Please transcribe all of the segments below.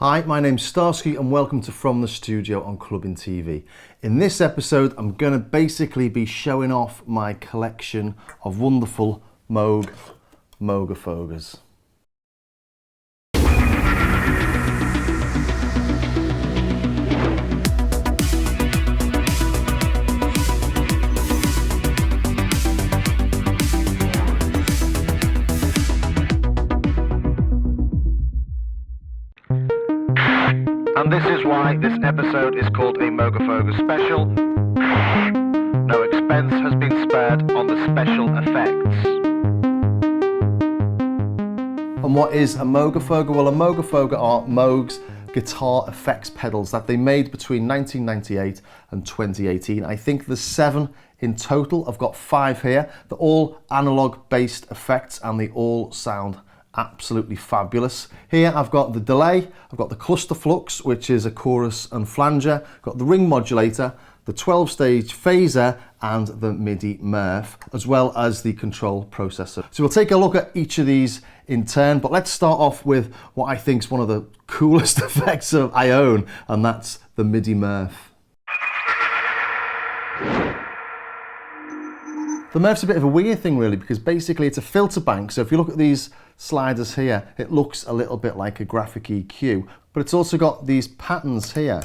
Hi, my name's Starsky and welcome to From the Studio on Clubbing TV. In this episode, I'm going to basically be showing off my collection of wonderful Moog Moogerfoogers. And this is why this episode is called a Moogerfooger special. No expense has been spared on the special effects. And what is a Moogerfooger? Well, a Moogerfooger are Moog's guitar effects pedals that they made between 1998 and 2018. I think there's 7 in total. I've got 5 here. They're all analog based effects and they all sound absolutely fabulous. Here I've got the delay, I've got the Clusterflux, which is a chorus and flanger, I've got the ring modulator, the 12-stage phaser and the Midi Moog, as well as the control processor. So we'll take a look at each of these in turn, but let's start off with what I think is one of the coolest effects I own, and that's the Midi Moog. The Moog's a bit of a weird thing really, because basically it's a filter bank. So if you look at these sliders here, it looks a little bit like a graphic EQ, but it's also got these patterns here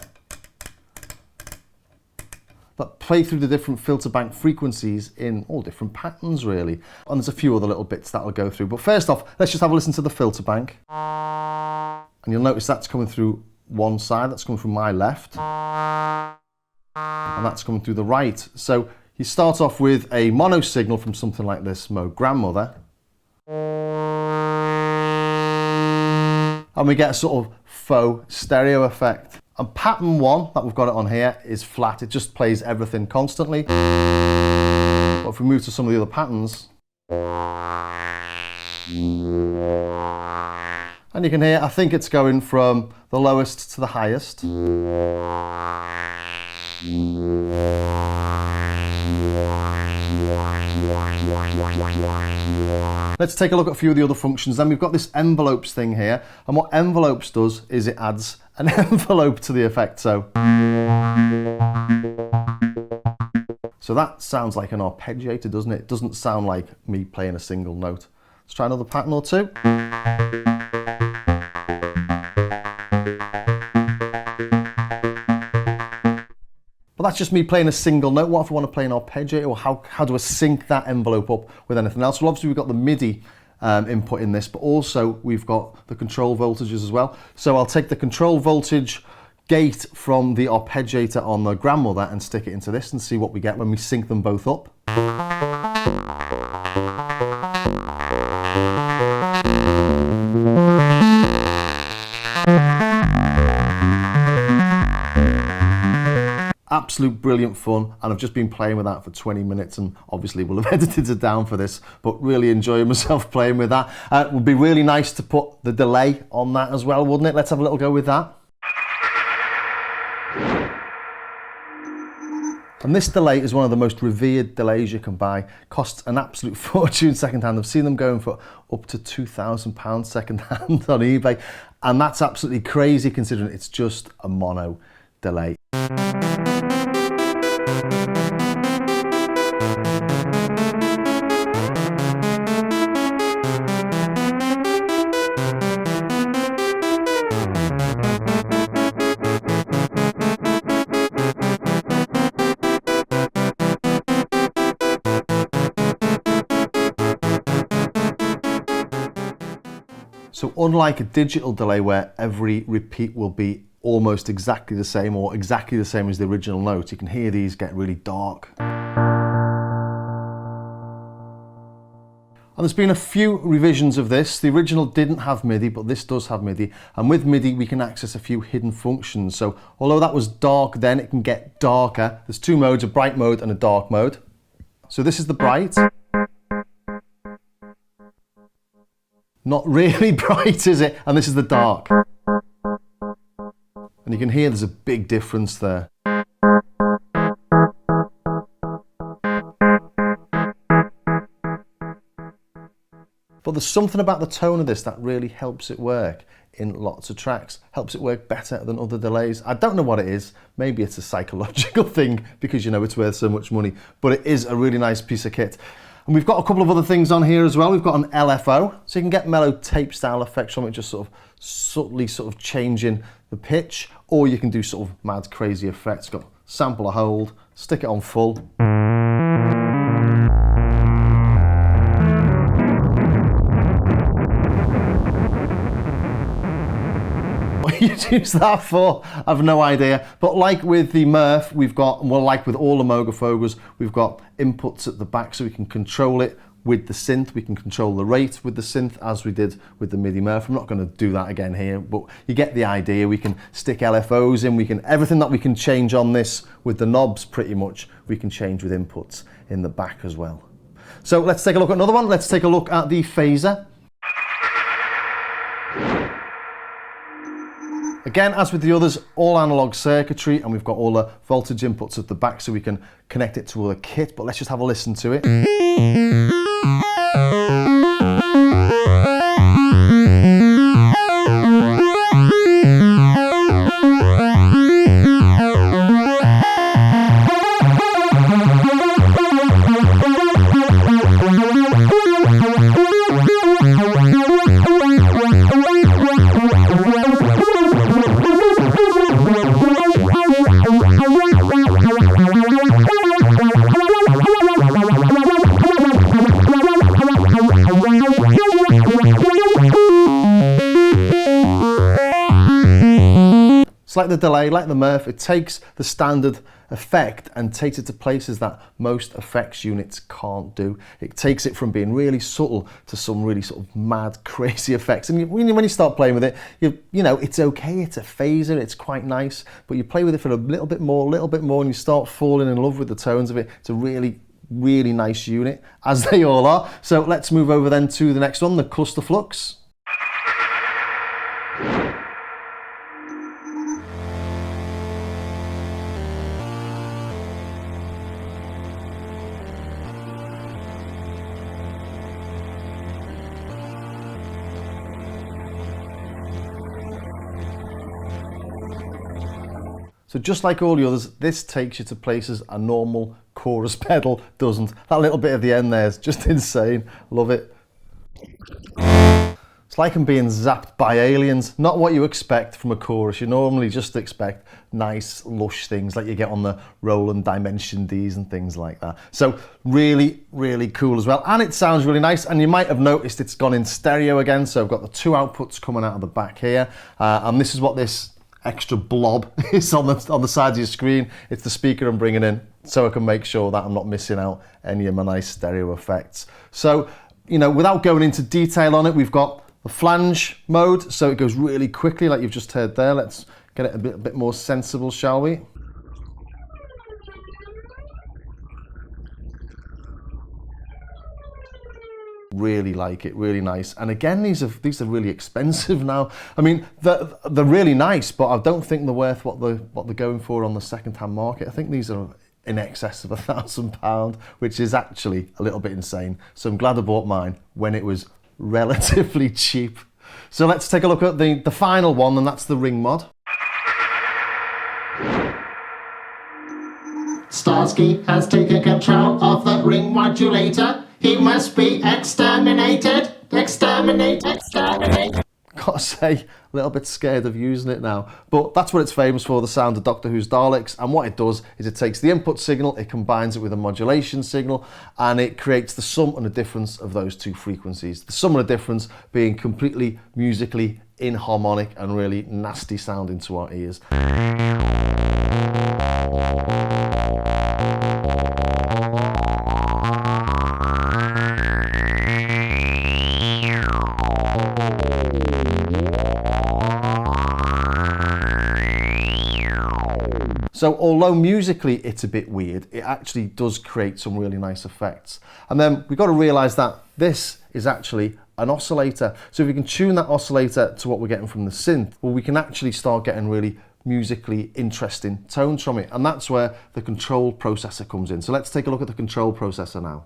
that play through the different filter bank frequencies in all different patterns really. And there's a few other little bits that I'll go through. But first off, let's just have a listen to the filter bank. And you'll notice that's coming through one side, that's coming from my left. And that's coming through the right. So you start off with a mono signal from something like this Moog Grandmother. And we get a sort of faux stereo effect. And pattern 1 that we've got it on here is flat. It just plays everything constantly. But if we move to some of the other patterns, and you can hear, I think it's going from the lowest to the highest. Let's take a look at a few of the other functions. Then we've got this envelopes thing here, and what envelopes does is it adds an envelope to the effect. So that sounds like an arpeggiator, doesn't it? It doesn't sound like me playing a single note. Let's try another pattern or two. But that's just me playing a single note. What if I want to play an arpeggiator, or how do I sync that envelope up with anything else? Well, obviously we've got the MIDI input in this, but also we've got the control voltages as well. So I'll take the control voltage gate from the arpeggiator on the Grandmother and stick it into this and see what we get when we sync them both up. Absolute brilliant fun, and I've just been playing with that for 20 minutes and obviously will have edited it down for this, but really enjoying myself playing with that. It would be really nice to put the delay on that as well, wouldn't it? Let's have a little go with that. And this delay is one of the most revered delays you can buy. Costs an absolute fortune second-hand. I've seen them going for up to £2,000 second-hand on eBay, and that's absolutely crazy considering it's just a mono delay. So unlike a digital delay where every repeat will be almost exactly the same or exactly the same as the original note, you can hear these get really dark. And there's been a few revisions of this. The original didn't have MIDI, but this does have MIDI. And with MIDI, we can access a few hidden functions. So although that was dark then, it can get darker. There's 2 modes, a bright mode and a dark mode. So this is the bright. Not really bright, is it? And this is the dark. And you can hear there's a big difference there. But but there's something about the tone of this that really helps it work in lots of tracks, helps it work better than other delays. I don't know what it is. Maybe it's a psychological thing because, you know, it's worth so much money, but it is a really nice piece of kit. And we've got a couple of other things on here as well. We've got an LFO, so you can get mellow tape style effects from it, just sort of subtly sort of changing the pitch, or you can do sort of mad crazy effects. Got sampler hold, stick it on full. What you use that for, I've no idea. But like with the Murph, we've got, well, like with all the Moogerfoogers, we've got inputs at the back so we can control it with the synth. We can control the rate with the synth as we did with the Midi Murph. I'm not going to do that again here, but you get the idea. We can stick LFOs in, we can, everything that we can change on this with the knobs pretty much, we can change with inputs in the back as well. So let's take a look at another one. Let's take a look at the phaser. Again, as with the others, all analog circuitry, and we've got all the voltage inputs at the back so we can connect it to other kit, but let's just have a listen to it. It's like the delay, like the Murph, it takes the standard effect and takes it to places that most effects units can't do. It takes it from being really subtle to some really sort of mad, crazy effects. And when you start playing with it, you know, it's okay, it's a phaser, it's quite nice, but you play with it for a little bit more, and you start falling in love with the tones of it. It's a really, really nice unit, as they all are. So let's move over then to the next one, the Clusterflux. So just like all the others, this takes you to places a normal chorus pedal doesn't. That little bit at the end there is just insane. Love it. It's like I'm being zapped by aliens. Not what you expect from a chorus. You normally just expect nice, lush things like you get on the Roland Dimension Ds and things like that. So really, really cool as well. And it sounds really nice. And you might have noticed it's gone in stereo again. So I've got the two outputs coming out of the back here. And this is what this extra blob is on the side of your screen. It's the speaker I'm bringing in so I can make sure that I'm not missing out any of my nice stereo effects. So, you know, without going into detail on it, we've got the flange mode, so it goes really quickly like you've just heard there. Let's get it a bit more sensible, shall we? Really like it, really nice. And again, these are really expensive now. I mean, they're really nice, but I don't think they're worth what they're going for on the second-hand market. I think these are in excess of £1,000, which is actually a little bit insane. So I'm glad I bought mine when it was relatively cheap. So let's take a look at the final one, and that's the ring mod. Starsky has taken control of the ring modulator. He must be exterminated. Exterminate, exterminate. Gotta say, a little bit scared of using it now. But that's what it's famous for, the sound of Doctor Who's Daleks. And what it does is it takes the input signal, it combines it with a modulation signal, and it creates the sum and the difference of those two frequencies. The sum and the difference being completely musically inharmonic and really nasty sounding to our ears. So although musically it's a bit weird, it actually does create some really nice effects. And then we've got to realise that this is actually an oscillator. So if we can tune that oscillator to what we're getting from the synth, well, we can actually start getting really musically interesting tones from it. And that's where the control processor comes in. So let's take a look at the control processor now.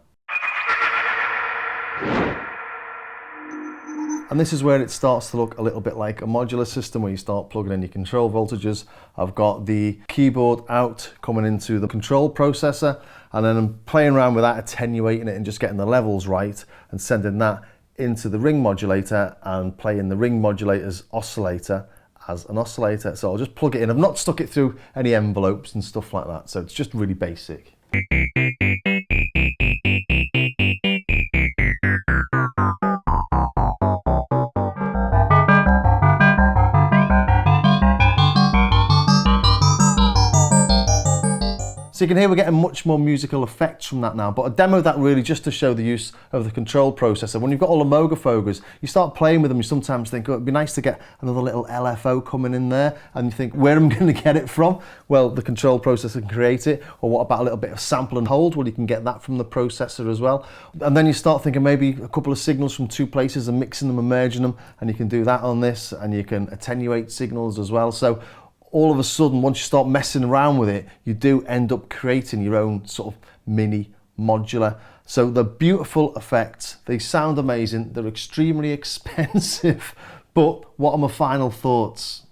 And this is where it starts to look a little bit like a modular system where you start plugging in your control voltages. I've got the keyboard out coming into the control processor, and then I'm playing around with that, attenuating it and just getting the levels right and sending that into the ring modulator and playing the ring modulator's oscillator as an oscillator. So I'll just plug it in. I've not stuck it through any envelopes and stuff like that. So it's just really basic. So you can hear we're getting much more musical effects from that now, but I demoed that really just to show the use of the control processor. When you've got all the Moogerfoogers, you start playing with them, you sometimes think, oh, it'd be nice to get another little LFO coming in there, and you think, where am I going to get it from? Well, the control processor can create it, or what about a little bit of sample and hold? Well, you can get that from the processor as well. And then you start thinking maybe a couple of signals from two places and mixing them and merging them, and you can do that on this, and you can attenuate signals as well. So all of a sudden, once you start messing around with it, you do end up creating your own sort of mini modular. So they're beautiful effects. They sound amazing. They're extremely expensive. But what are my final thoughts?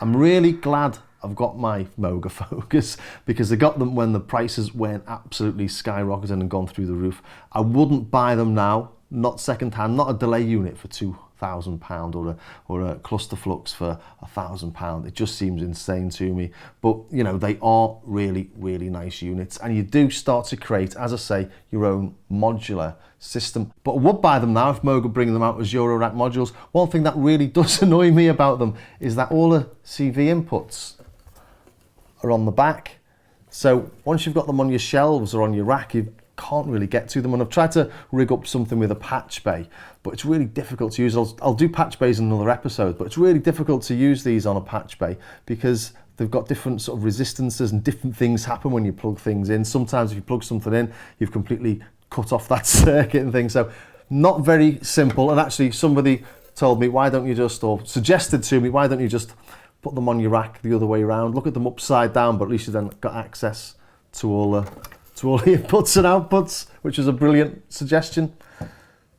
I'm really glad I've got my Moogerfoogers because I got them when the prices went absolutely skyrocketing and gone through the roof. I wouldn't buy them now, not second hand, not a delay unit for £2,000 or a Clusterflux for £1,000. It just seems insane to me. But you know, they are really, really nice units, and you do start to create, as I say, your own modular system. But I would buy them now if Moog are bringing them out as Eurorack modules. One thing that really does annoy me about them is that all the CV inputs are on the back. So once you've got them on your shelves or on your rack, you can't really get to them. And I've tried to rig up something with a patch bay, but it's really difficult to use. I'll do patch bays in another episode, but it's really difficult to use these on a patch bay because they've got different sort of resistances and different things happen when you plug things in. Sometimes if you plug something in, you've completely cut off that circuit and things. So not very simple. And actually somebody told me, why don't you just, or suggested to me, why don't you just put them on your rack the other way around, look at them upside down, but at least you then got access to all the inputs and outputs, which is a brilliant suggestion.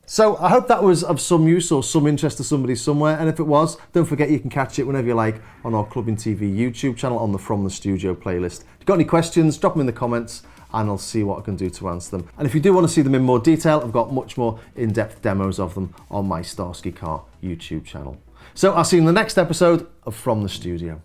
So I hope that was of some use or some interest to somebody somewhere, and if it was, don't forget you can catch it whenever you like on our Clubbing TV YouTube channel on the From the Studio playlist. If you've got any questions, drop them in the comments and I'll see what I can do to answer them. And if you do want to see them in more detail, I've got much more in-depth demos of them on my Starsky Carr YouTube channel. So I'll see you in the next episode of From the Studio.